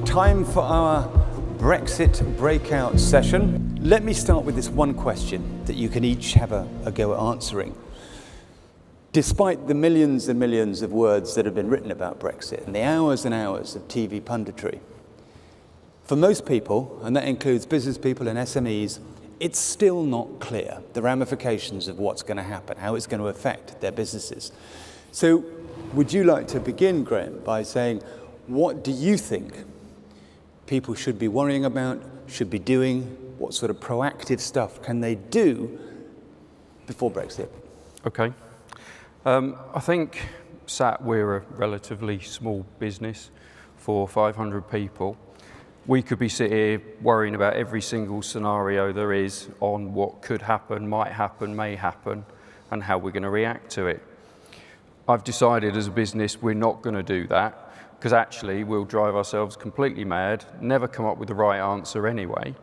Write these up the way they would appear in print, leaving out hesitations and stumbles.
Time for our Brexit breakout session. Let me start with this one question that you can each have a go at answering. Despite the millions and millions of words that have been written about Brexit and the hours and hours of TV punditry, for most people, and that includes business people and SMEs, it's still not clear the ramifications of what's going to happen, how it's going to affect their businesses. So would you like to begin, Graham, by saying, what do you think people should be worrying about, should be doing? What sort of proactive stuff can they do before Brexit? Okay. I think we're a relatively small business for 500 people. We could be sitting here worrying about every single scenario there is on what could happen, might happen, may happen, and how we're going to react to it. I've decided as a business we're not going to do that, because actually we'll drive ourselves completely mad, never come up with the right answer anyway.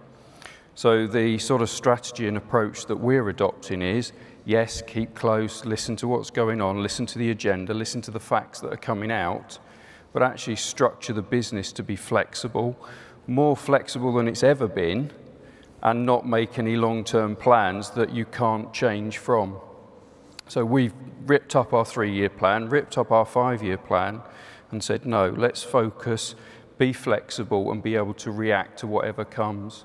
So the sort of strategy and approach that we're adopting is, yes, keep close, listen to what's going on, listen to the agenda, listen to the facts that are coming out, but actually structure the business to be flexible, more flexible than it's ever been, and not make any long-term plans that you can't change from. So we've ripped up our 3-year plan, ripped up our 5-year plan, and said, no, let's focus, be flexible, and be able to react to whatever comes.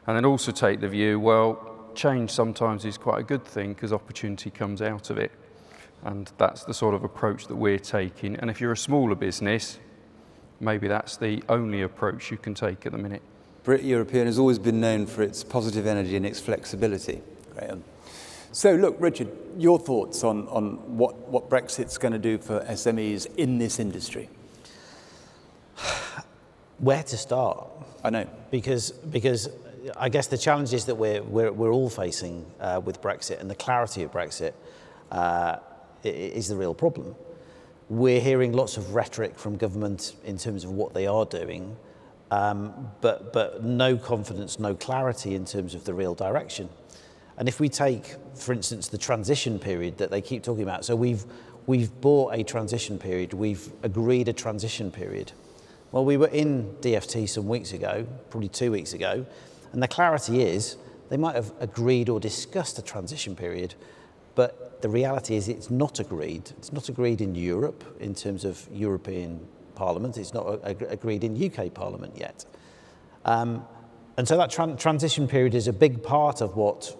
And then also take the view, well, change sometimes is quite a good thing because opportunity comes out of it. And that's the sort of approach that we're taking. And if you're a smaller business, maybe that's the only approach you can take at the minute. Brit European has always been known for its positive energy and its flexibility, Graham. So look, Richard, your thoughts on what Brexit's going to do for SMEs in this industry? Where to start? I know. Because I guess the challenges that we're all facing with Brexit and the clarity of Brexit is the real problem. We're hearing lots of rhetoric from government in terms of what they are doing, but no confidence, no clarity in terms of the real direction. And if we take, for instance, the transition period that they keep talking about, so we've bought a transition period, we've agreed a transition period. Well, we were in DfT some weeks ago, probably 2 weeks ago, and the clarity is they might have agreed or discussed a transition period, but the reality is it's not agreed. It's not agreed in Europe in terms of European Parliament. It's not agreed in UK Parliament yet. And so that transition period is a big part of what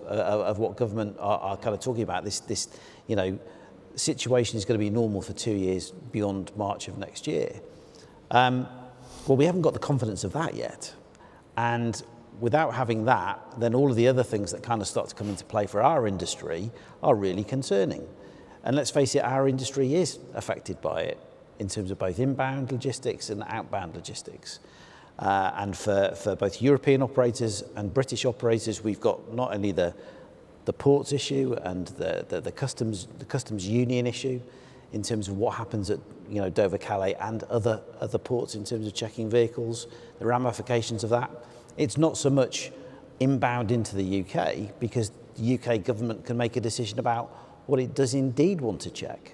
government are kind of talking about. This situation is going to be normal for 2 years beyond March of next year. Well, we haven't got the confidence of that yet. And without having that, then all of the other things that kind of start to come into play for our industry are really concerning. And let's face it, our industry is affected by it in terms of both inbound logistics and outbound logistics. And for both European operators and British operators, we've got not only the ports issue and the customs union issue in terms of what happens at Dover, Calais and other ports in terms of checking vehicles, the ramifications of that. It's not so much inbound into the UK because the UK government can make a decision about what it does indeed want to check.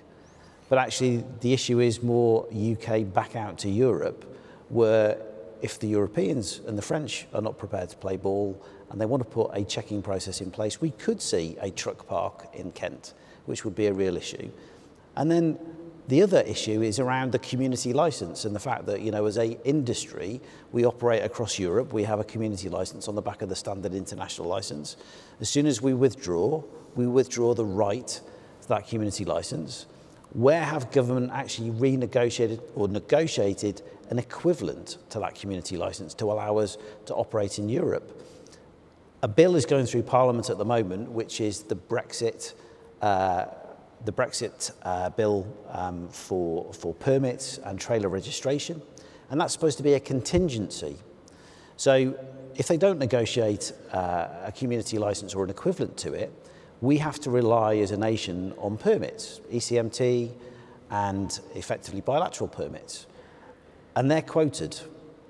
But actually the issue is more UK back out to Europe, where if the Europeans and the French are not prepared to play ball and they want to put a checking process in place, we could see a truck park in Kent, which would be a real issue. And then the other issue is around the community license and the fact that, as a industry, we operate across Europe. We have a community license on the back of the standard international license. As soon as we withdraw the right to that community license. Where have government actually renegotiated or negotiated an equivalent to that community license to allow us to operate in Europe? A bill is going through Parliament at the moment, which is the Brexit bill for permits and trailer registration, and that's supposed to be a contingency. So if they don't negotiate a community license or an equivalent to it, we have to rely as a nation on permits, ECMT and effectively bilateral permits. And they're quoted.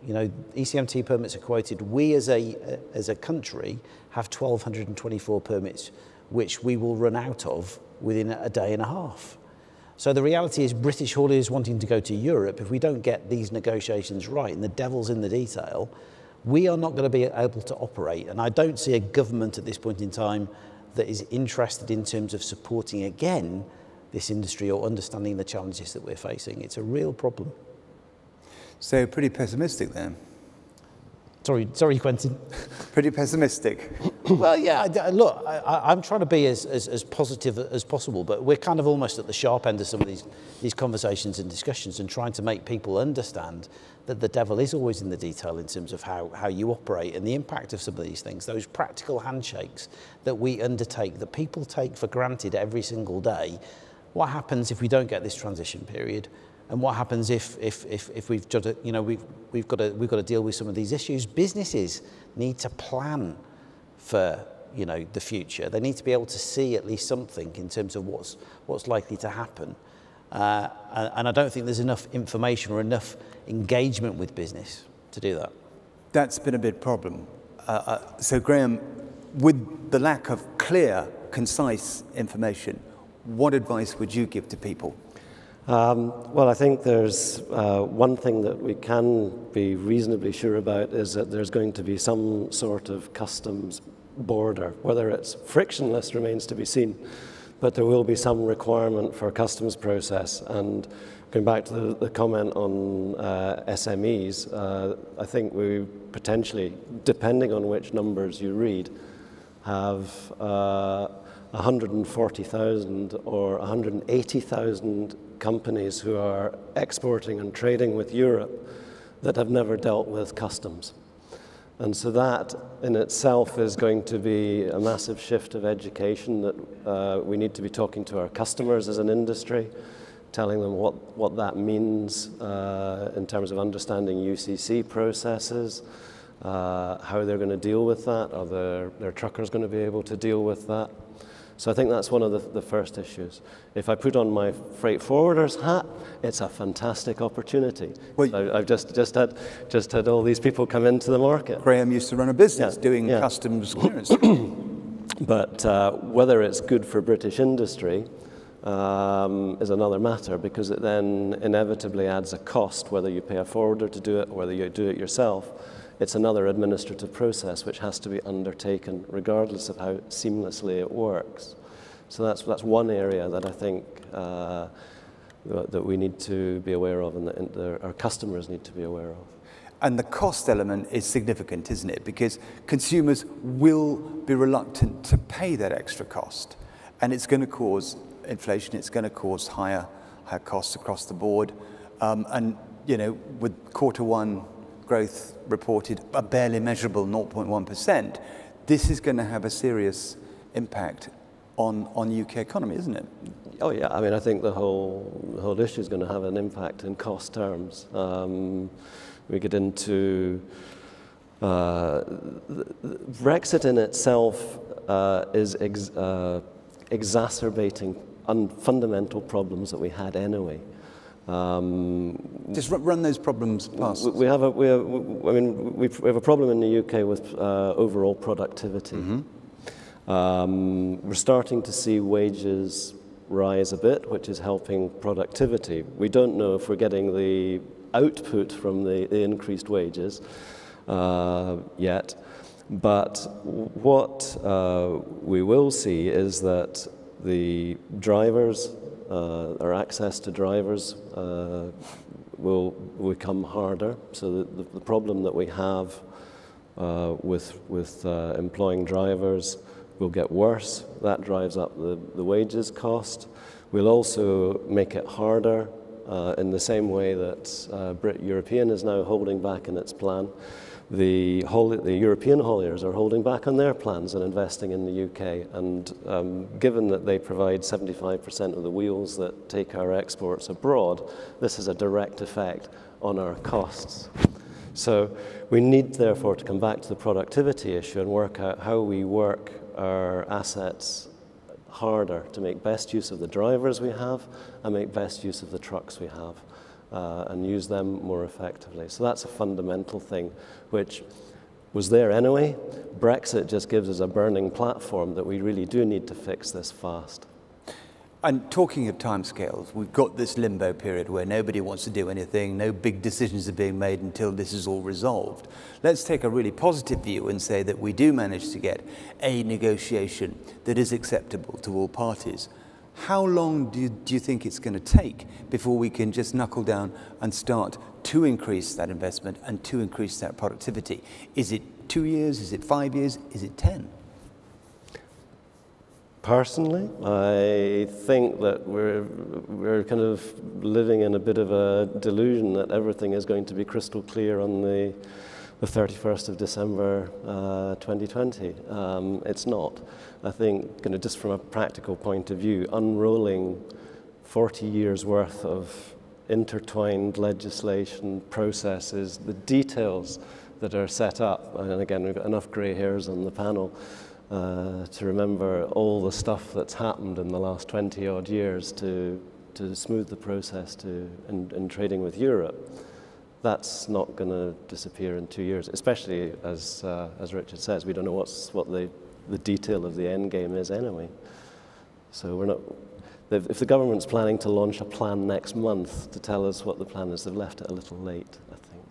ECMT permits are quoted. We as a country have 1,224 permits, which we will run out of within a day and a half. So the reality is British hauliers wanting to go to Europe, if we don't get these negotiations right, and the devil's in the detail, we are not going to be able to operate. And I don't see a government at this point in time that is interested in terms of supporting again this industry or understanding the challenges that we're facing. It's a real problem. So pretty pessimistic then. Sorry, Quentin. Pretty pessimistic. Well, yeah, look, I'm trying to be as positive as possible, but we're kind of almost at the sharp end of some of these conversations and discussions, and trying to make people understand that the devil is always in the detail in terms of how you operate and the impact of some of these things, those practical handshakes that we undertake, that people take for granted every single day. What happens if we don't get this transition period? And what happens if we've got to, we've got to deal with some of these issues? Businesses need to plan for the future. They need to be able to see at least something in terms of what's likely to happen. And I don't think there's enough information or enough engagement with business to do that. That's been a big problem. So Graham, with the lack of clear, concise information, what advice would you give to people? Well, I think there's one thing that we can be reasonably sure about is that there's going to be some sort of customs border. Whether it's frictionless remains to be seen, but there will be some requirement for customs process. And going back to the comment on SMEs, I think we potentially, depending on which numbers you read, have 140,000 or 180,000 companies who are exporting and trading with Europe that have never dealt with customs. And so that in itself is going to be a massive shift of education that we need to be talking to our customers as an industry, telling them what that means in terms of understanding UCC processes, how they're going to deal with that, are their truckers going to be able to deal with that. So I think that's one of the first issues. If I put on my freight forwarder's hat, it's a fantastic opportunity. Well, I've just had all these people come into the market. Graham used to run a business doing customs clearance. But whether it's good for British industry is another matter, because it then inevitably adds a cost, whether you pay a forwarder to do it or whether you do it yourself. It's another administrative process which has to be undertaken regardless of how seamlessly it works. So that's one area that I think that we need to be aware of, and that our customers need to be aware of. And the cost element is significant, isn't it? Because consumers will be reluctant to pay that extra cost, and it's going to cause inflation. It's going to cause higher costs across the board. And with Q1 growth reported a barely measurable 0.1%, this is going to have a serious impact on the UK economy, isn't it? Oh yeah, I mean, I think the whole issue is going to have an impact in cost terms. We get into Brexit in itself is exacerbating fundamental problems that we had anyway. Just run those problems past. We have a problem in the UK with overall productivity. We're starting to see wages rise a bit, which is helping productivity. We don't know if we're getting the output from the increased wages yet, but what we will see is that the drivers, our access to drivers will become harder. So the problem that we have with employing drivers will get worse. That drives up the wages cost. We'll also make it harder in the same way that Brit European is now holding back in its plan. The European hauliers are holding back on their plans and investing in the UK, and given that they provide 75% of the wheels that take our exports abroad, this has a direct effect on our costs. So we need, therefore, to come back to the productivity issue and work out how we work our assets harder to make best use of the drivers we have and make best use of the trucks we have. And use them more effectively. So that's a fundamental thing, which was there anyway. Brexit just gives us a burning platform that we really do need to fix this fast. And talking of timescales, we've got this limbo period where nobody wants to do anything, no big decisions are being made until this is all resolved. Let's take a really positive view and say that we do manage to get a negotiation that is acceptable to all parties. How long do you think it's going to take before we can just knuckle down and start to increase that investment and to increase that productivity? Is it 2 years? Is it 5 years? Is it 10? Personally, I think that we're kind of living in a bit of a delusion that everything is going to be crystal clear on the 31st of December 2020. It's not. I think, just from a practical point of view, unrolling 40 years worth of intertwined legislation, processes, the details that are set up, and again, we've got enough grey hairs on the panel to remember all the stuff that's happened in the last 20 odd years to smooth the process in trading with Europe. That's not going to disappear in 2 years, especially as Richard says, we don't know what the detail of the end game is anyway. So we're not. If the government's planning to launch a plan next month to tell us what the plan is, they've left it a little late, I think.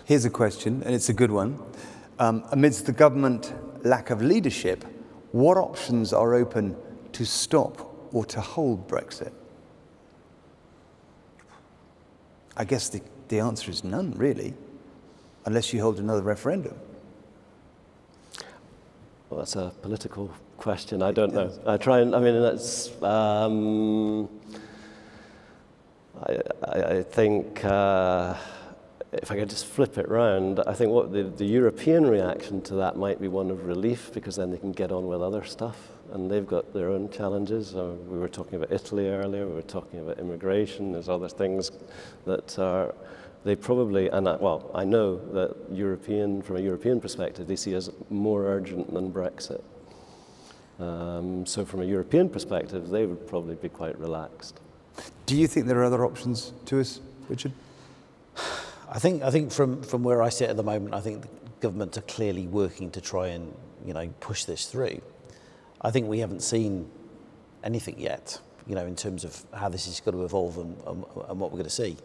Here's a question, and it's a good one. Amidst the government lack of leadership, what options are open to stop or to hold Brexit? I guess the answer is none, really, unless you hold another referendum. Well, that's a political question. I don't know. I that's. I think if I could just flip it round, I think what the European reaction to that might be one of relief, because then they can get on with other stuff, and they've got their own challenges. We were talking about Italy earlier. We were talking about immigration. There's other things that are. They probably, I know that from a European perspective, they see as more urgent than Brexit. So from a European perspective, they would probably be quite relaxed. Do you think there are other options to us, Richard? I think from where I sit at the moment, I think the government are clearly working to try and push this through. I think we haven't seen anything yet, in terms of how this is going to evolve and what we're going to see.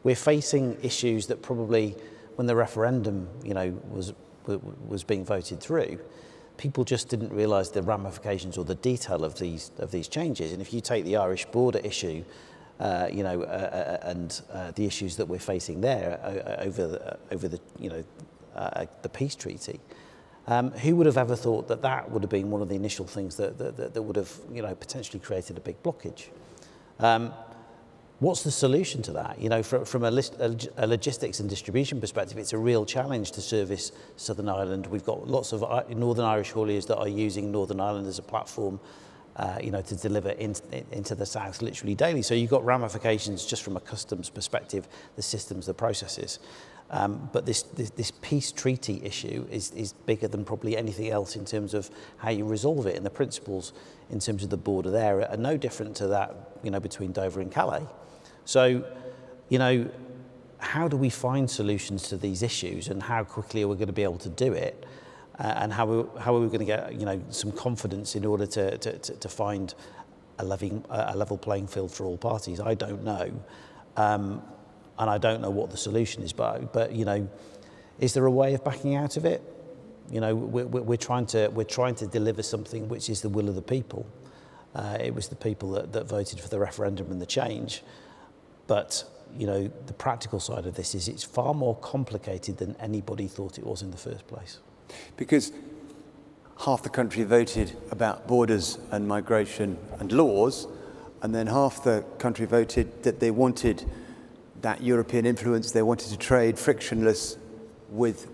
We're facing issues that probably, when the referendum, was being voted through, people just didn't realise the ramifications or the detail of these changes. And if you take the Irish border issue, and the issues that we're facing there over the peace treaty, who would have ever thought that would have been one of the initial things that would have potentially created a big blockage? What's the solution to that? From a logistics and distribution perspective, it's a real challenge to service Southern Ireland. We've got lots of Northern Irish hauliers that are using Northern Ireland as a platform, to deliver into the south literally daily. So you've got ramifications just from a customs perspective, the systems, the processes. But this peace treaty issue is bigger than probably anything else in terms of how you resolve it, and the principles in terms of the border there are no different to that, between Dover and Calais. So, how do we find solutions to these issues, and how quickly are we going to be able to do it? And how are we going to get some confidence in order to find a level playing field for all parties? I don't know, and I don't know what the solution is. But is there a way of backing out of it? We're trying to deliver something which is the will of the people. It was the people that voted for the referendum and the change. But the practical side of this is it's far more complicated than anybody thought it was in the first place. Because half the country voted about borders and migration and laws, and then half the country voted that they wanted that European influence, they wanted to trade frictionless with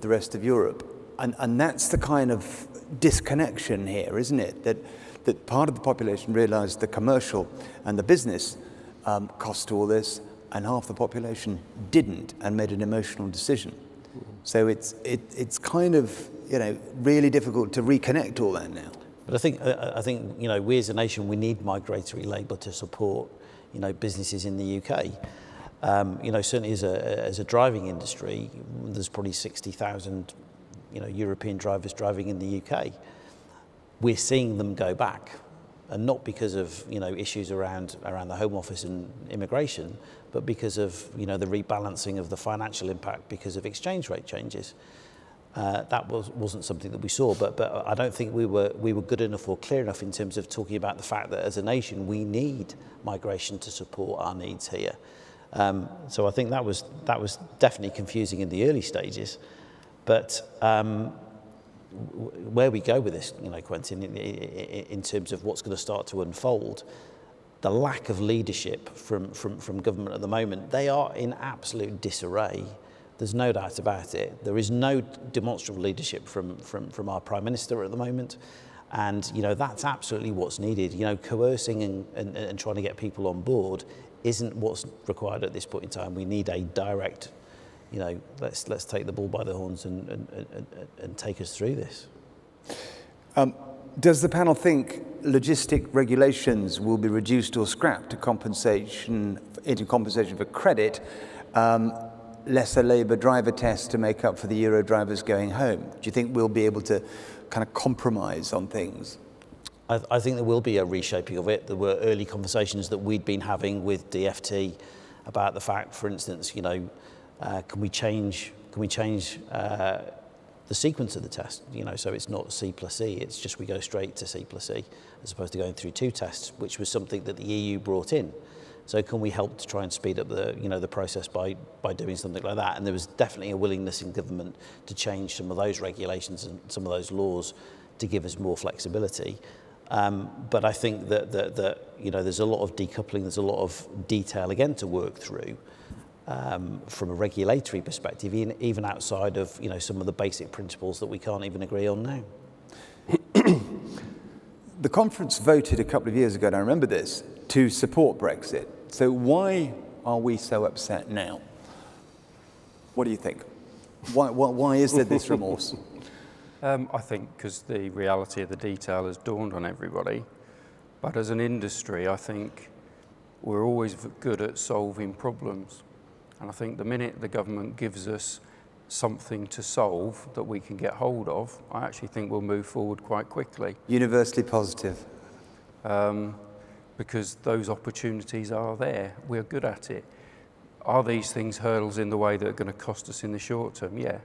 the rest of Europe. And that's the kind of disconnection here, isn't it? That part of the population realised the commercial and the business cost to all this, and half the population didn't and made an emotional decision. So it's kind of really difficult to reconnect all that now. But I think we as a nation, we need migratory labour to support businesses in the UK. Certainly as a driving industry, there's probably 60,000 European drivers driving in the UK. We're seeing them go back. and not because of issues around the Home Office and immigration, but because of the rebalancing of the financial impact because of exchange rate changes. That wasn't something that we saw, but I don't think we were good enough or clear enough in terms of talking about the fact that as a nation we need migration to support our needs here. So I think that was definitely confusing in the early stages, but where we go with this, Quentin, in terms of what's going to start to unfold, the lack of leadership from government at the moment, they are in absolute disarray. There's no doubt about it. There is no demonstrable leadership from our Prime Minister at the moment. And, that's absolutely what's needed. Coercing and trying to get people on board isn't what's required at this point in time. We need a direct, let's take the bull by the horns and take us through this. Does the panel think logistic regulations will be reduced or scrapped to compensation for credit, lesser labour driver tests to make up for the Euro drivers going home? Do you think we'll be able to kind of compromise on things? I think there will be a reshaping of it. There were early conversations that we'd been having with DFT about the fact, for instance, can we change the sequence of the test? So it's not C+E. It's just we go straight to C+E as opposed to going through 2 tests, which was something that the EU brought in. So can we help to try and speed up the process by doing something like that? And there was definitely a willingness in government to change some of those regulations and some of those laws to give us more flexibility. But I think that there's a lot of decoupling, there's a lot of detail again to work through from a regulatory perspective, even outside of some of the basic principles that we can't even agree on now. The conference voted a couple of years ago, and I remember this, to support Brexit. So why are we so upset now? What do you think? Why is there this remorse? I think because the reality of the detail has dawned on everybody. But as an industry, I think we're always good at solving problems. And I think the minute the government gives us something to solve that we can get hold of, I actually think we'll move forward quite quickly. Universally positive. Because those opportunities are there. We're good at it. Are these things hurdles in the way that are going to cost us in the short term? Yeah.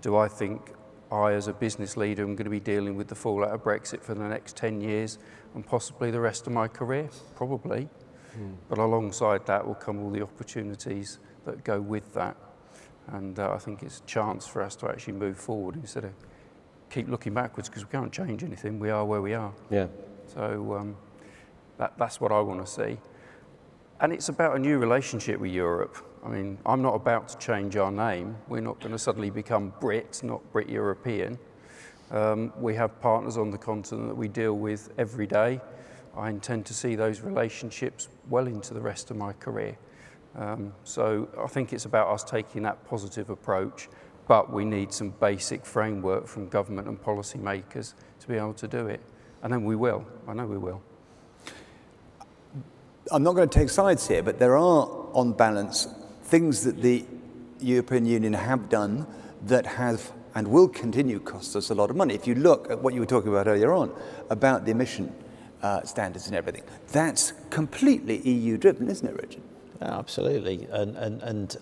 Do I think I, as a business leader, am going to be dealing with the fallout of Brexit for the next 10 years and possibly the rest of my career? Probably. But alongside that will come all the opportunities that go with that. And I think it's a chance for us to actually move forward instead of keep looking backwards, because we can't change anything. We are where we are. Yeah. So that's what I want to see. And it's about a new relationship with Europe. I mean, I'm not about to change our name. We're not going to suddenly become Brit, not Brit European. We have partners on the continent that we deal with every day. I intend to see those relationships well into the rest of my career. So I think it's about us taking that positive approach, but we need some basic framework from government and policymakers to be able to do it. And then we will. I know we will. I'm not going to take sides here, but there are, on balance, things that the European Union have done that have and will continue to cost us a lot of money. If you look at what you were talking about earlier on, about the emission standards and everything, that's completely EU-driven, isn't it, Richard? Yeah, absolutely. And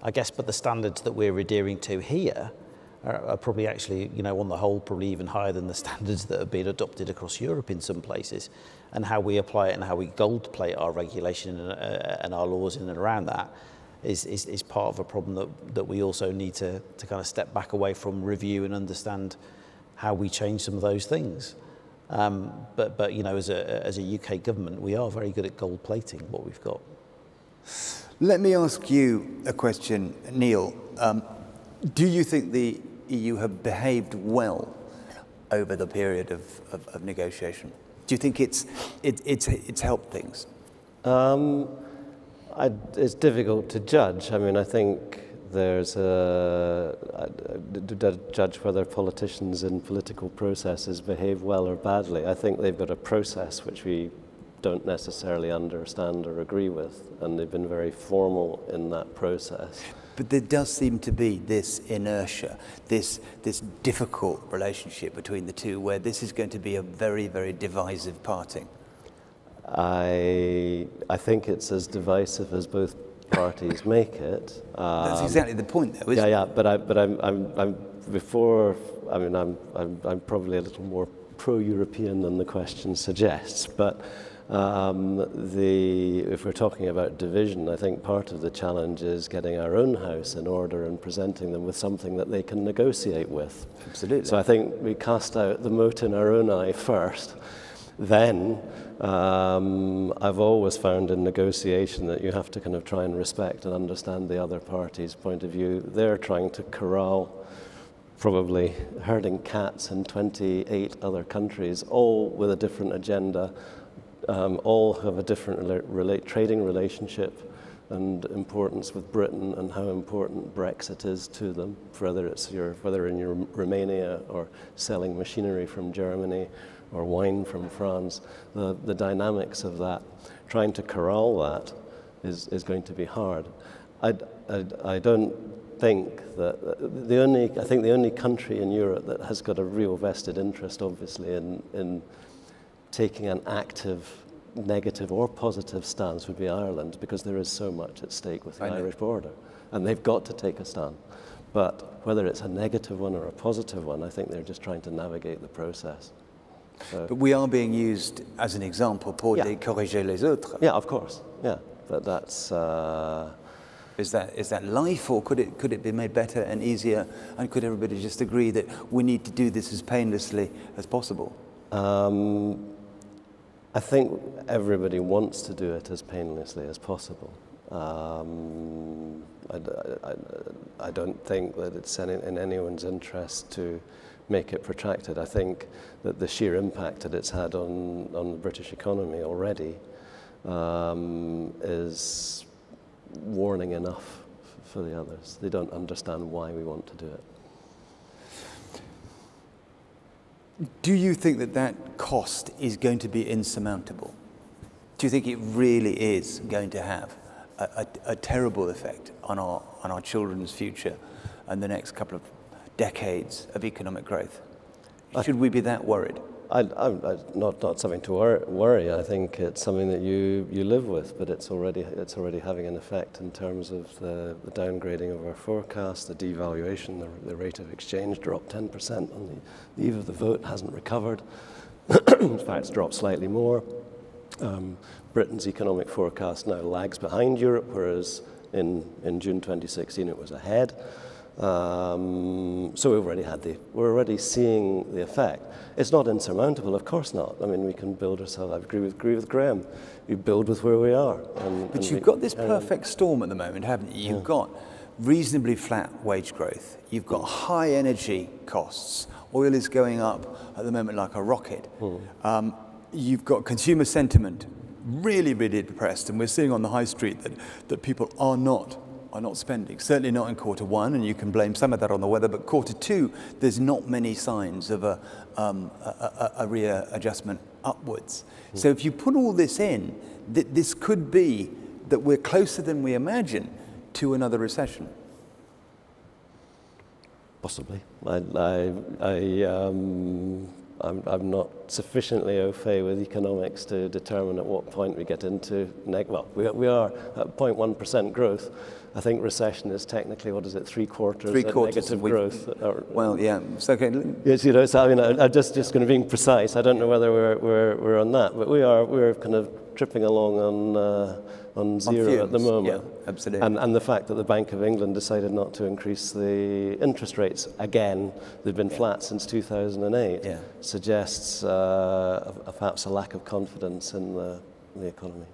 I guess, but the standards that we're adhering to here are probably actually, on the whole, probably even higher than the standards that have been adopted across Europe in some places. And how we apply it and how we gold plate our regulation and our laws in and around that is part of a problem that we also need to kind of step back away from, review and understand how we change some of those things. But as a UK government, we are very good at gold plating what we've got. Let me ask you a question, Neil. Do you think the EU have behaved well over the period of negotiation? Do you think it's helped things? It's difficult to judge. I mean, I think there's to judge whether politicians in political processes behave well or badly. I think they've got a process which we don't necessarily understand or agree with, and they've been very formal in that process. But there does seem to be this inertia, this difficult relationship between the two, where this is going to be a very, very divisive parting. I think it's as divisive as both parties make it. That's exactly the point, though, isn't it? Yeah, but I'm probably a little more pro-European than the question suggests. But if we're talking about division, I think part of the challenge is getting our own house in order and presenting them with something that they can negotiate with. Absolutely. So I think we cast out the mote in our own eye first. Then I've always found in negotiation that you have to kind of try and respect and understand the other party's point of view. They're trying to corral probably herding cats in 28 other countries, all with a different agenda, all have a different trading relationship and importance with Britain and how important Brexit is to them, whether in Romania or selling machinery from Germany or wine from France. The dynamics of that, trying to corral that is going to be hard. I don't think that I think the only country in Europe that has got a real vested interest, obviously, in taking an active, negative or positive stance would be Ireland, because there is so much at stake with the Irish border, and they've got to take a stand. But whether it's a negative one or a positive one, I think they're just trying to navigate the process. So, but we are being used as an example pour corriger les autres. Yeah, of course. Yeah, but that's. Is that life, or could it be made better and easier? And could everybody just agree that we need to do this as painlessly as possible? I think everybody wants to do it as painlessly as possible. I don't think that it's in anyone's interest to make it protracted. I think that the sheer impact that it's had on the British economy already is warning enough for the others. They don't understand why we want to do it. Do you think that cost is going to be insurmountable? Do you think it really is going to have a terrible effect on our children's future and the next couple of decades of economic growth? Should we be that worried? Not something to worry. I think it's something that you live with, but it's already having an effect in terms of the downgrading of our forecast, the devaluation, the rate of exchange dropped 10% on the eve of the vote, hasn't recovered. In fact, it's dropped slightly more. Britain's economic forecast now lags behind Europe, whereas in June 2016 it was ahead. So we're already seeing the effect. It's not insurmountable, of course not. I mean, we can build ourselves. I agree with Graham. You build with where we are. But you've got this perfect storm at the moment, haven't you? You've got reasonably flat wage growth. You've got high energy costs. Oil is going up at the moment like a rocket. You've got consumer sentiment really, really depressed, and we're seeing on the high street that people are not spending, certainly not in quarter one, and you can blame some of that on the weather, but quarter two, there's not many signs of a readjustment upwards. So if you put all this in, this could be that we're closer than we imagine to another recession. Possibly. I'm not sufficiently au fait with economics to determine at what point we get into we are at 0.1% growth. I think recession is technically, what is it, three quarters negative growth. Well, yeah, it's okay. Yes, you know. So I mean, I'm just going to be precise. I don't know whether we're on that, but we're kind of tripping along on zero at the moment. Yeah, absolutely. And the fact that the Bank of England decided not to increase the interest rates again, they've been flat since 2008, suggests perhaps a lack of confidence in the economy.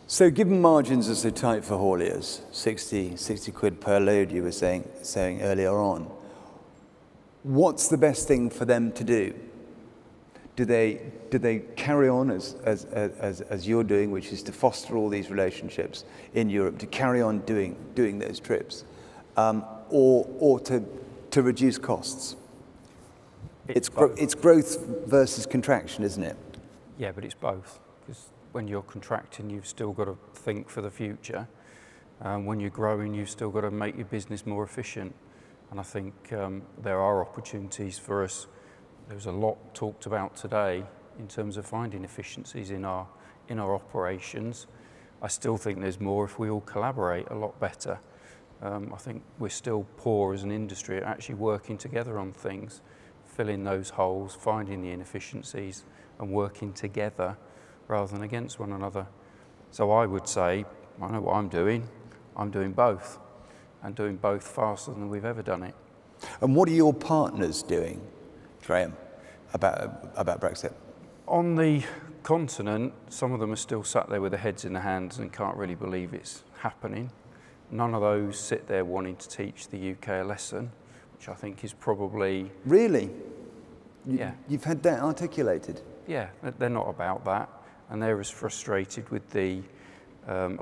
So given margins are so tight for hauliers, 60 quid per load you were saying earlier on, what's the best thing for them to do? Do they carry on as you're doing, which is to foster all these relationships in Europe, to carry on doing those trips, or to reduce costs? It's growth versus contraction, isn't it? Yeah, but it's both. Because when you're contracting, you've still got to think for the future. When you're growing, you've still got to make your business more efficient. And I think there are opportunities for us. There was a lot talked about today in terms of finding efficiencies in our operations. I still think there's more if we all collaborate a lot better. I think we're still poor as an industry at actually working together on things, filling those holes, finding the inefficiencies and working together rather than against one another. So I would say, I know what I'm doing both, and doing both faster than we've ever done it. And what are your partners doing, Graham, about Brexit? On the continent, some of them are still sat there with their heads in their hands and can't really believe it's happening. None of those sit there wanting to teach the UK a lesson, which I think is probably... Really? Yeah. You've had that articulated? Yeah, they're not about that. And they're as frustrated with the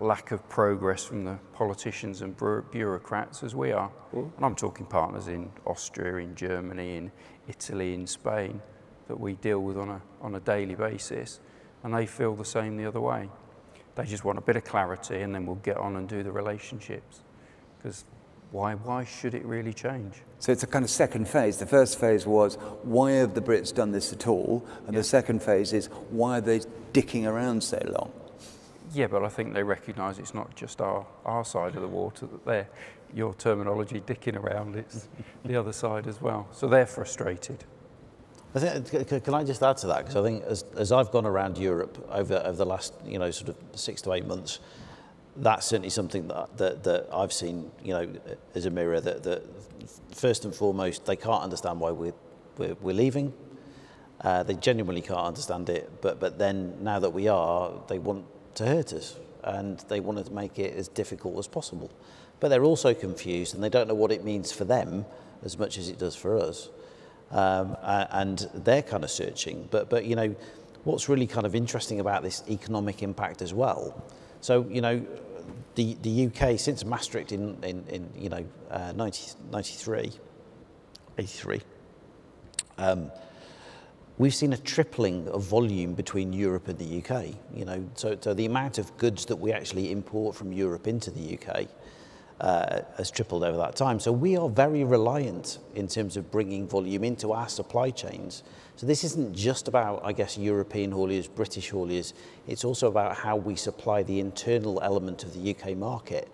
lack of progress from the politicians and bureaucrats as we are. And I'm talking partners in Austria, in Germany, in Italy, in Spain, that we deal with on a daily basis. And they feel the same the other way. They just want a bit of clarity, and then we'll get on and do the relationships. Because why should it really change? So it's a kind of second phase. The first phase was, why have the Brits done this at all? And the second phase is, why are they dicking around so long? Yeah, but I think they recognise it's not just our side of the water that they're, your terminology, dicking around, it's the other side as well. So they're frustrated. I think, can I just add to that? Because I think as I've gone around Europe over the last, sort of 6 to 8 months, that's certainly something that I've seen, as a mirror, that first and foremost, they can't understand why we're leaving. They genuinely can't understand it, but then now that we are, they want to hurt us, and they want to make it as difficult as possible. But they're also confused, and they don't know what it means for them as much as it does for us. And they're kind of searching. But what's really kind of interesting about this economic impact as well. So the UK, since Maastricht in 1993, 83, we've seen a tripling of volume between Europe and the UK. So the amount of goods that we actually import from Europe into the UK has tripled over that time. So we are very reliant in terms of bringing volume into our supply chains. So this isn't just about, I guess, European hauliers, British hauliers. It's also about how we supply the internal element of the UK market.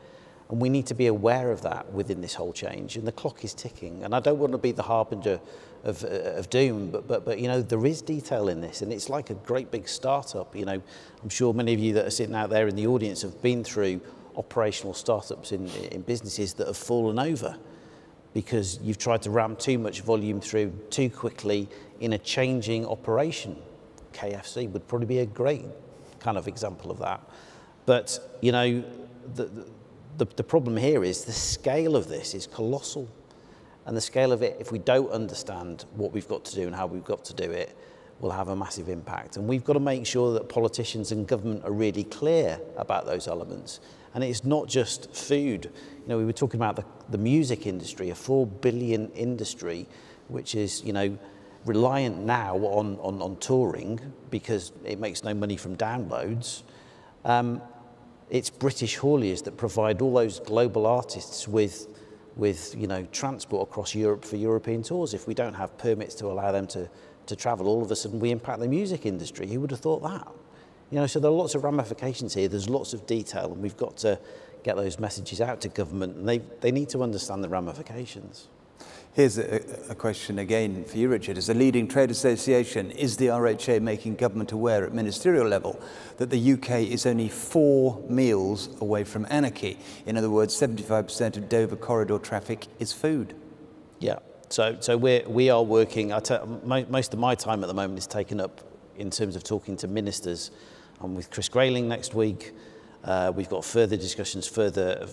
And we need to be aware of that within this whole change. And the clock is ticking. And I don't want to be the harbinger of doom, but there is detail in this. And it's like a great big startup. I'm sure many of you that are sitting out there in the audience have been through operational startups in businesses that have fallen over because you've tried to ram too much volume through too quickly in a changing operation. KFC would probably be a great kind of example of that. But, the problem here is the scale of this is colossal. And the scale of it, if we don't understand what we've got to do and how we've got to do it, will have a massive impact. And we've got to make sure that politicians and government are really clear about those elements. And it's not just food. We were talking about the music industry, a 4 billion industry, which is, reliant now on touring because it makes no money from downloads. It's British hauliers that provide all those global artists with transport across Europe for European tours. If we don't have permits to allow them to travel, all of a sudden we impact the music industry. Who would have thought that? So there are lots of ramifications here. There's lots of detail, and we've got to get those messages out to government, and they need to understand the ramifications. Here's a question again for you, Richard. As a leading trade association, is the RHA making government aware at ministerial level that the UK is only 4 meals away from anarchy? In other words, 75% of Dover corridor traffic is food. Yeah. So we are working. Most of my time at the moment is taken up in terms of talking to ministers. I'm with Chris Grayling next week. We've got further discussions, further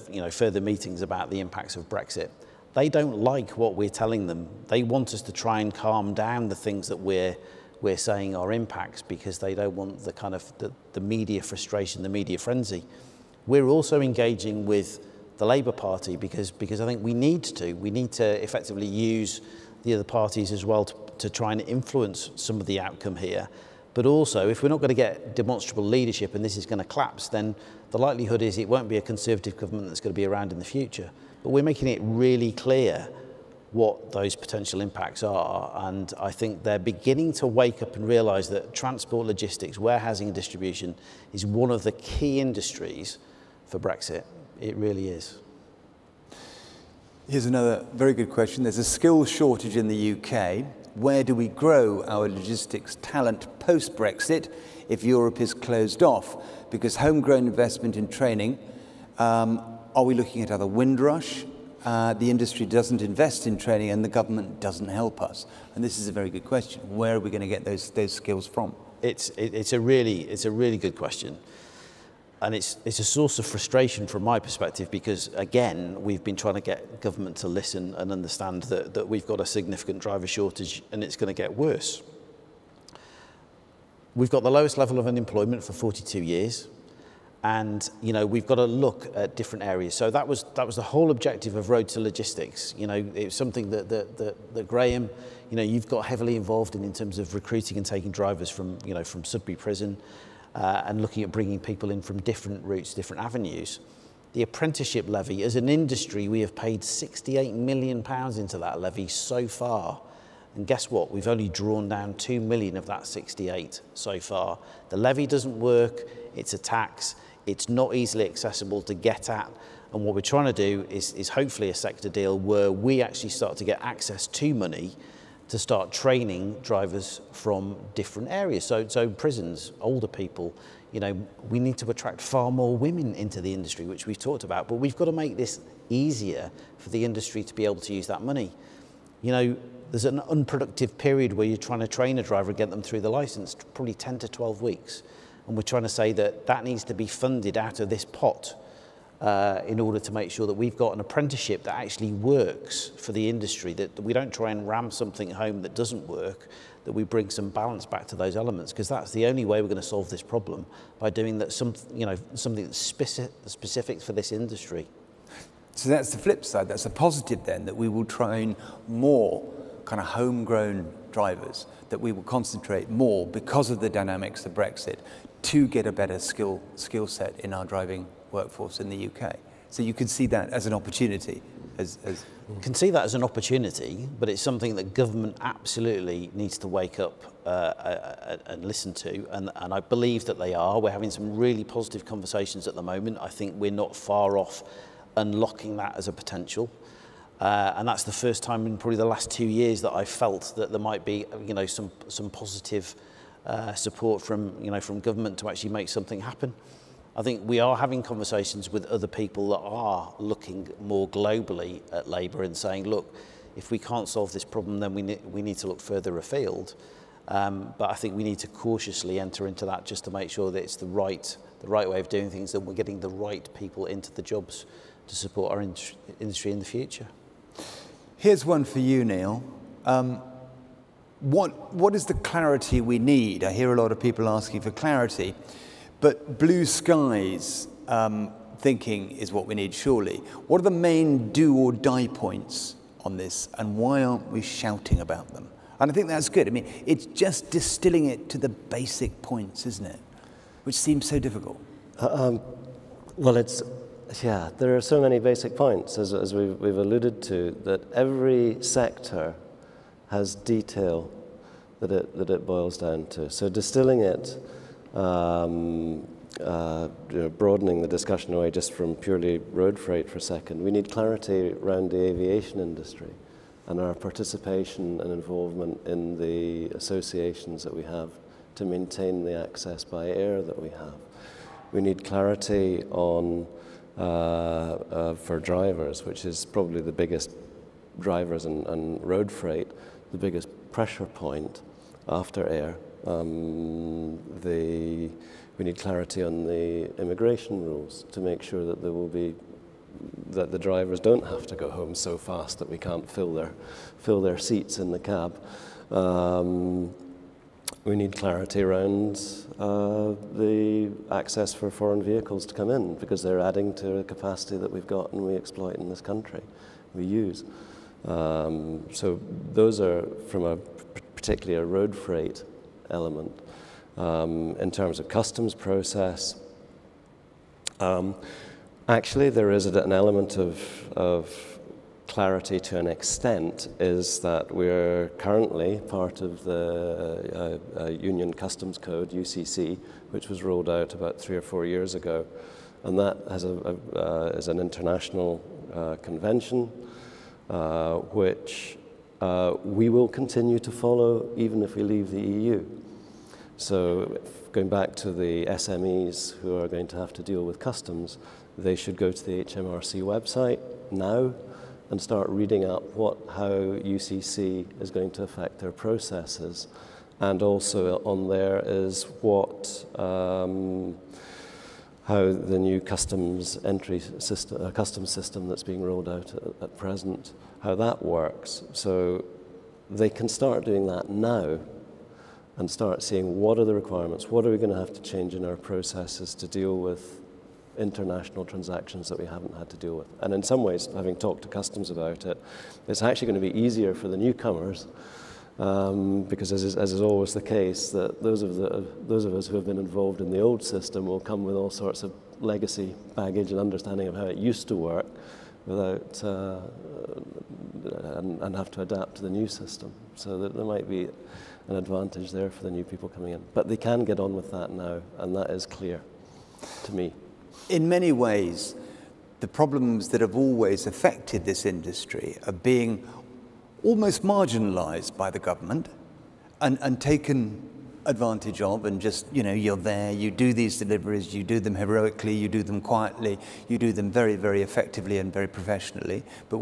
meetings about the impacts of Brexit. They don't like what we're telling them. They want us to try and calm down the things that we're saying are impacts because they don't want the kind of the media frustration, the media frenzy. We're also engaging with the Labour Party because I think we need to effectively use the other parties as well to try and influence some of the outcome here. But also, if we're not going to get demonstrable leadership and this is going to collapse, then the likelihood is it won't be a Conservative government that's going to be around in the future. But we're making it really clear what those potential impacts are, and I think they're beginning to wake up and realise that transport, logistics, warehousing and distribution is one of the key industries for Brexit. It really is. Here's another very good question. There's a skills shortage in the UK. Where do we grow our logistics talent post-Brexit if Europe is closed off? Because homegrown investment in training, are we looking at other Windrush? The industry doesn't invest in training and the government doesn't help us. And this is a very good question. Where are we going to get those skills from? It's a really good question. And it's a source of frustration from my perspective because, again, we've been trying to get government to listen and understand that we've got a significant driver shortage and it's going to get worse. We've got the lowest level of unemployment for 42 years. And, you know, we've got to look at different areas. So that was the whole objective of Road to Logistics. You know, it's something that Graham, you know, you've got heavily involved in terms of recruiting and taking drivers from, you know, from Sudbury Prison. And looking at bringing people in from different routes, different avenues. The apprenticeship levy, as an industry, we have paid £68 million into that levy so far. And guess what? We've only drawn down 2 million of that 68 so far. The levy doesn't work, it's a tax, it's not easily accessible to get at. And what we're trying to do is hopefully a sector deal where we actually start to get access to money to start training drivers from different areas. So prisons, older people, you know, we need to attract far more women into the industry, which we've talked about, but we've got to make this easier for the industry to be able to use that money. You know, there's an unproductive period where you're trying to train a driver and get them through the license, probably 10 to 12 weeks. And we're trying to say that needs to be funded out of this pot in order to make sure that we've got an apprenticeship that actually works for the industry, that we don't try and ram something home that doesn't work, that we bring some balance back to those elements, because that's the only way we're going to solve this problem, by doing that something that's specific for this industry. So that's the flip side. That's a positive then, that we will train more kind of homegrown drivers, that we will concentrate more because of the dynamics of Brexit to get a better skill set in our driving workforce in the UK. So you can see that as an opportunity. You can see that as an opportunity, but it's something that government absolutely needs to wake up and listen to, and I believe that they are. We're having some really positive conversations at the moment. I think we're not far off unlocking that as a potential. And that's the first time in probably the last 2 years that I felt that there might be, you know, some positive support from, you know, from government to actually make something happen. I think we are having conversations with other people that are looking more globally at labour and saying, look, if we can't solve this problem, then we need to look further afield. But I think we need to cautiously enter into that just to make sure that it's the right way of doing things, that we're getting the right people into the jobs to support our industry in the future. Here's one for you, Neil. What is the clarity we need? I hear a lot of people asking for clarity, but blue skies thinking is what we need, surely. What are the main do or die points on this, and why aren't we shouting about them? And I think that's good. I mean, it's just distilling it to the basic points, isn't it? Which seems so difficult. Well, yeah, there are so many basic points, as we've alluded to, that every sector has detail that it boils down to. So distilling it, broadening the discussion away just from purely road freight for a second, we need clarity around the aviation industry and our participation and involvement in the associations that we have to maintain the access by air that we have. We need clarity on for drivers, which is probably the biggest drivers and road freight, the biggest pressure point after air. We need clarity on the immigration rules to make sure that that the drivers don't have to go home so fast that we can't fill their seats in the cab. We need clarity around the access for foreign vehicles to come in, because they're adding to a capacity that we've got and we exploit in this country, we use. So those are from particularly a road freight element. In terms of customs process, actually there is an element of clarity to an extent, is that we're currently part of the Union Customs Code, UCC, which was rolled out about 3 or 4 years ago. And that has is an international convention which we will continue to follow even if we leave the EU. So going back to the SMEs who are going to have to deal with customs, they should go to the HMRC website now and start reading up how UCC is going to affect their processes. And also on there is how the new customs entry system, customs system that's being rolled out at present, how that works. So they can start doing that now and start seeing what are the requirements, what are we going to have to change in our processes to deal with international transactions that we haven't had to deal with. And in some ways, having talked to customs about it, it's actually going to be easier for the newcomers, because as is always the case, that those of us who have been involved in the old system will come with all sorts of legacy baggage and understanding of how it used to work, without and have to adapt to the new system. So that there might be an advantage there for the new people coming in. But they can get on with that now, and that is clear to me. In many ways, the problems that have always affected this industry are being almost marginalised by the government and taken advantage of, and just, you're there, you do these deliveries, you do them heroically, you do them quietly, you do them very, very effectively and very professionally, but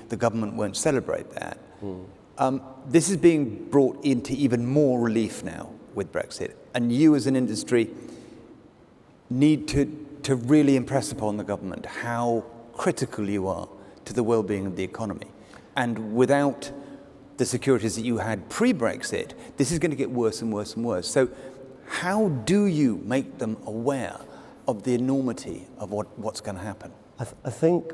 the government won't celebrate that. This is being brought into even more relief now with Brexit, and you as an industry need to really impress upon the government how critical you are to the well-being of the economy. And without the securities that you had pre-Brexit, this is going to get worse and worse and worse. So how do you make them aware of the enormity of what's going to happen? I think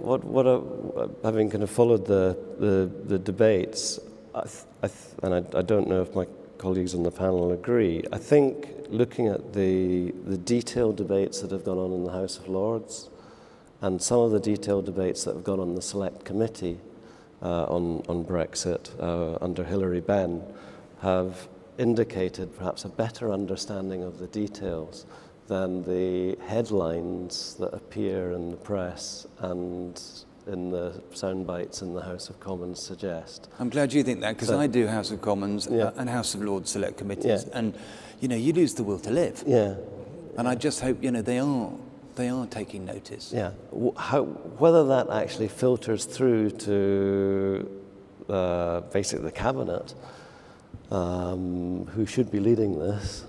having kind of followed the debates, and I don't know if my colleagues on the panel agree, I think looking at the detailed debates that have gone on in the House of Lords and some of the detailed debates that have gone on the Select Committee on Brexit under Hilary Benn have indicated perhaps a better understanding of the details than the headlines that appear in the press and in the sound bites in the House of Commons suggest. I'm glad you think that, because I do House of Commons and House of Lords Select Committees, and you lose the will to live. Yeah. And I just hope they are taking notice. Yeah. Whether that actually filters through to basically the cabinet, who should be leading this,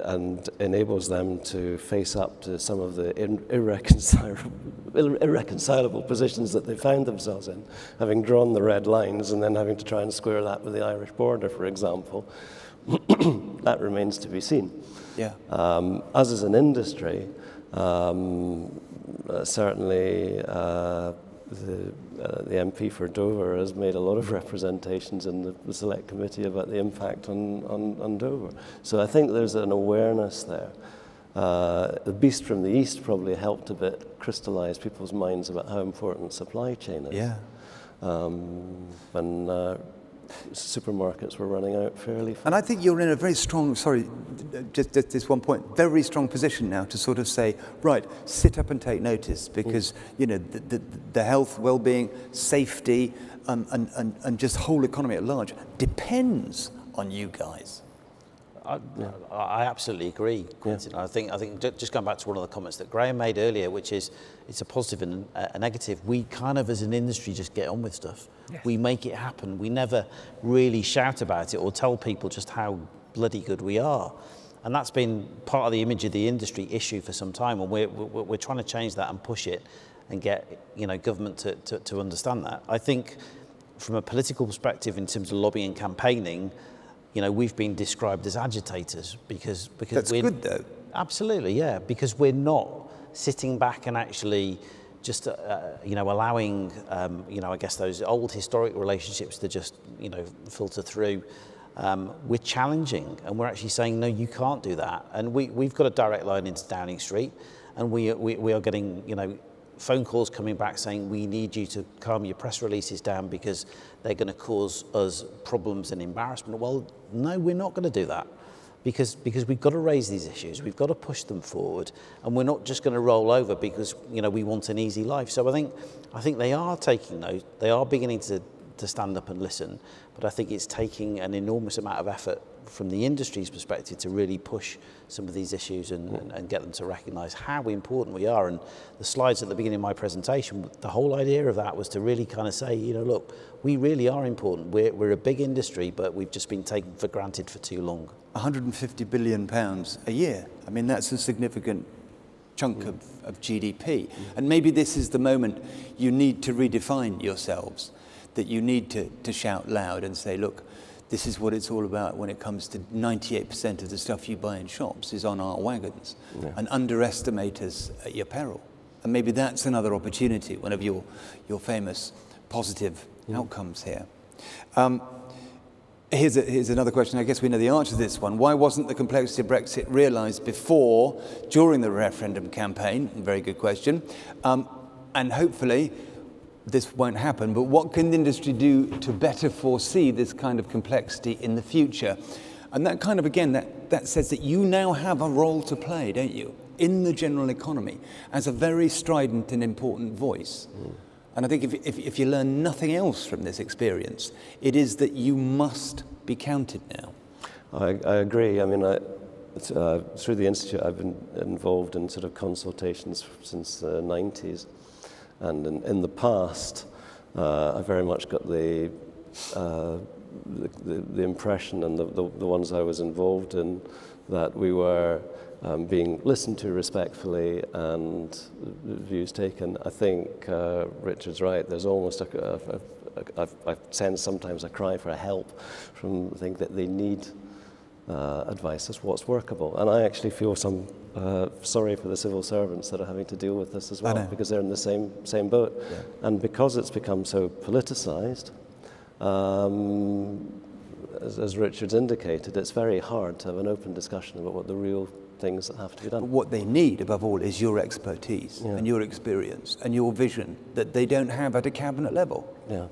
and enables them to face up to some of the irreconcilable positions that they found themselves in, having drawn the red lines and then having to try and square that with the Irish border, for example. That remains to be seen. Yeah. Us as an industry, certainly the MP for Dover has made a lot of representations in the Select Committee about the impact on Dover. So I think there's an awareness there. The Beast from the East probably helped a bit crystallise people's minds about how important supply chain is. Yeah. When supermarkets were running out fairly fast. And I think you're in a very strong, just this one point, very strong position now to sort of say, right, sit up and take notice, because the health, well-being, safety, and just whole economy at large depends on you guys. I absolutely agree, Quentin. Yeah. I think just going back to one of the comments that Graham made earlier, which is it's a positive and a negative. We kind of, as an industry, just get on with stuff. Yes. We make it happen. We never really shout about it or tell people just how bloody good we are. And that's been part of the image of the industry issue for some time, and we're trying to change that and push it and get government to understand that. I think from a political perspective, in terms of lobbying and campaigning, we've been described as agitators because that's good though. Absolutely, yeah, because we're not sitting back and actually just allowing I guess those old historic relationships to just filter through. we're challenging, and we're actually saying, no, you can't do that. And we've got a direct line into Downing Street, and we are getting, you know, phone calls coming back saying, we need you to calm your press releases down because they're going to cause us problems and embarrassment. Well, no, we're not going to do that. Because we've got to raise these issues, we've got to push them forward, and we're not just going to roll over because, you know, we want an easy life. So I think they are taking note, they are beginning to stand up and listen, but I think it's taking an enormous amount of effort from the industry's perspective to really push some of these issues and get them to recognise how important we are. And the slides at the beginning of my presentation, the whole idea of that was to really kind of say, you know, look, we really are important. We're a big industry, but we've just been taken for granted for too long. £150 billion a year. I mean, that's a significant chunk of GDP. And maybe this is the moment you need to redefine yourselves, that you need to shout loud and say, look, this is what it's all about when it comes to 98% of the stuff you buy in shops is on our wagons, and underestimate us at your peril. And maybe that's another opportunity, one of your famous positive outcomes here. Here's another question. I guess we know the answer to this one. Why wasn't the complexity of Brexit realised before, during the referendum campaign? Very good question. And hopefully this won't happen, but what can the industry do to better foresee this kind of complexity in the future? And that kind of, again, that says that you now have a role to play, don't you, in the general economy as a very strident and important voice. And I think if you learn nothing else from this experience, it is that you must be counted now. I agree. I mean, through the Institute, I've been involved in sort of consultations since the 90s. And in the past, I very much got the impression, and the ones I was involved in, that we were being listened to respectfully and views taken. I think Richard's right. There's almost I sense sometimes a cry for help from, I think, that they need advice as what's workable. And I actually feel some sorry for the civil servants that are having to deal with this as well, because they're in the same boat. Yeah. And because it's become so politicized, as Richard's indicated, it's very hard to have an open discussion about what the real things that have to be done. But what they need, above all, is your expertise and your experience and your vision that they don't have at a cabinet level. Yeah.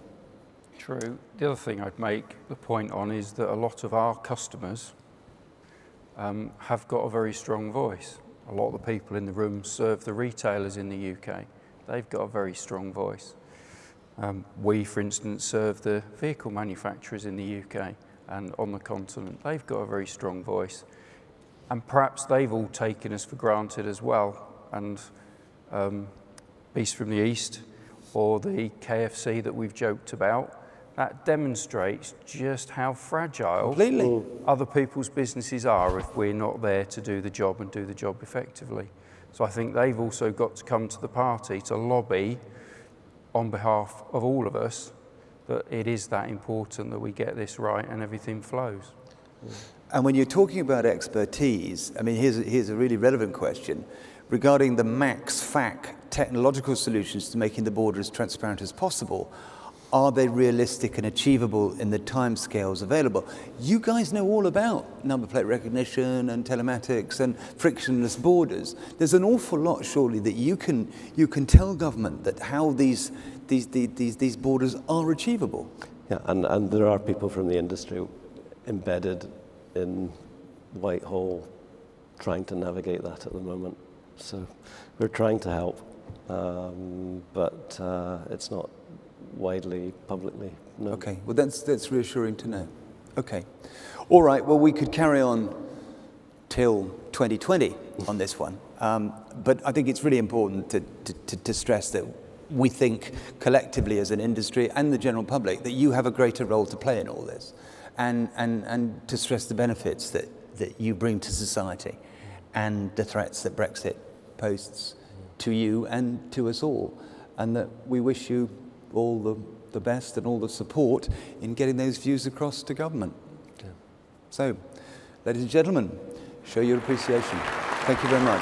True. The other thing I'd make the point on is that a lot of our customers have got a very strong voice. A lot of the people in the room serve the retailers in the UK. They've got a very strong voice. We, for instance, serve the vehicle manufacturers in the UK and on the continent. They've got a very strong voice. And perhaps they've all taken us for granted as well. And Beast from the East, or the KFC that we've joked about, that demonstrates just how fragile other people's businesses are if we're not there to do the job and do the job effectively. So I think they've also got to come to the party to lobby on behalf of all of us that it is that important that we get this right and everything flows. And when you're talking about expertise, I mean, here's a really relevant question. Regarding the max-fac technological solutions to making the border as transparent as possible, are they realistic and achievable in the timescales available? You guys know all about number plate recognition and telematics and frictionless borders. There's an awful lot, surely, that you can tell government that how these borders are achievable. Yeah, and there are people from the industry embedded in Whitehall trying to navigate that at the moment. So we're trying to help, but it's not widely, publicly known. Okay, well that's reassuring to know. Okay, all right, well we could carry on till 2020 on this one, but I think it's really important to stress that we think collectively as an industry and the general public that you have a greater role to play in all this, and to stress the benefits that you bring to society and the threats that Brexit poses to you and to us all, and that we wish you all the best and all the support in getting those views across to government. Yeah. So, ladies and gentlemen, show your appreciation. Thank you very much.